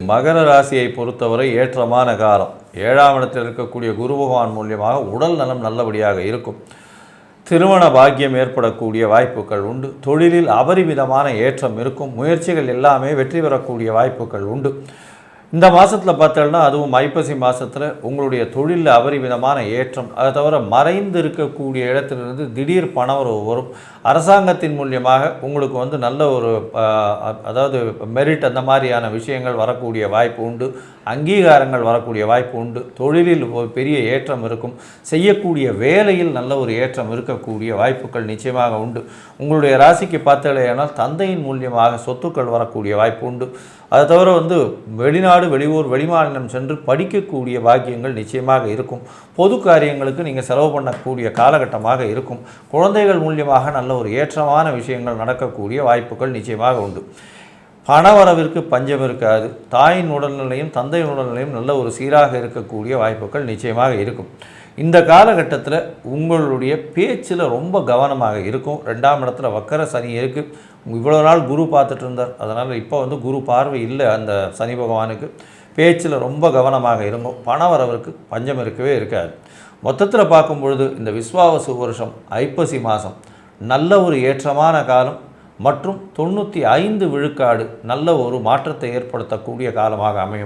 மகர ராசியை பொறுத்தவரை ஏற்றமான காலம். 7ஆம் இடத்தில் இருக்கக்கூடிய குரு பகவான் மூலியமாக உடல் நலம் நல்லபடியாக இருக்கும். திருமண பாக்கியம் ஏற்படக்கூடிய வாய்ப்புகள் உண்டு. தொழிலில் அபரிமிதமான ஏற்றம் இருக்கும். முயற்சிகள் எல்லாமே வெற்றி பெறக்கூடிய வாய்ப்புகள் உண்டு. இந்த மாதத்தில் பார்த்தோம்னா, அதுவும் ஐப்பசி மாதத்தில் உங்களுடைய தொழிலில் அபரிமிதமான ஏற்றம். அதை தவிர மறைந்து இருக்கக்கூடிய இடத்திலிருந்து திடீர் பணவரவு வரும். அரசாங்கத்தின் மூலியமாக உங்களுக்கு நல்ல ஒரு அதாவது மெரிட் அந்த மாதிரியான விஷயங்கள் வரக்கூடிய வாய்ப்பு உண்டு. அங்கீகாரங்கள் வரக்கூடிய வாய்ப்பு உண்டு. தொழிலில் ஒரு பெரிய ஏற்றம் இருக்கும். செய்யக்கூடிய வேலையில் நல்ல ஒரு ஏற்றம் இருக்கக்கூடிய வாய்ப்புகள் நிச்சயமாக உண்டு. உங்களுடைய ராசிக்கு பார்த்தீங்கன்னா தந்தையின் மூலியமாக சொத்துக்கள் வரக்கூடிய வாய்ப்பு உண்டு. அதை தவிர வெளிநாடு, வெளியூர், வெளிமாநிலம் சென்று படிக்கக்கூடிய பாக்கியங்கள் நிச்சயமாக இருக்கும். பொது காரியங்களுக்கு நீங்கள் செலவு பண்ணக்கூடிய காலகட்டமாக இருக்கும். குழந்தைகள் மூலியமாக நல்ல ஒரு ஏற்றமான விஷயங்கள் நடக்கக்கூடிய வாய்ப்புகள் நிச்சயமாக உண்டு. பணவரவிற்கு பஞ்சம் இருக்காது. தாயின் உடல்நிலையும் தந்தையின் உடல்நிலையும் நல்ல ஒரு சீராக இருக்கக்கூடிய வாய்ப்புகள் நிச்சயமாக இருக்கும். இந்த காலகட்டத்தில் உங்களுடைய பேச்சில் ரொம்ப கவனமாக இருக்கும். 2ஆம் இடத்துல வக்கர சனி இருக்குது. இவ்வளோ நாள் குரு பார்த்துட்டு இருந்தார். அதனால் இப்போ குரு பார்வை இல்லை அந்த சனி பகவானுக்கு. பேச்சில் ரொம்ப கவனமாக இருக்கும். பணவரவிற்கு பஞ்சம் இருக்கவே இருக்காது. மொத்தத்தில் பார்க்கும்பொழுது இந்த விஸ்வாவசு வருஷம் ஐப்பசி மாதம் நல்ல ஒரு ஏற்றமான காலம் மற்றும் 95 விழுக்காடு நல்ல ஒரு மாற்றத்தை ஏற்படுத்தக்கூடிய காலமாக அமையும்.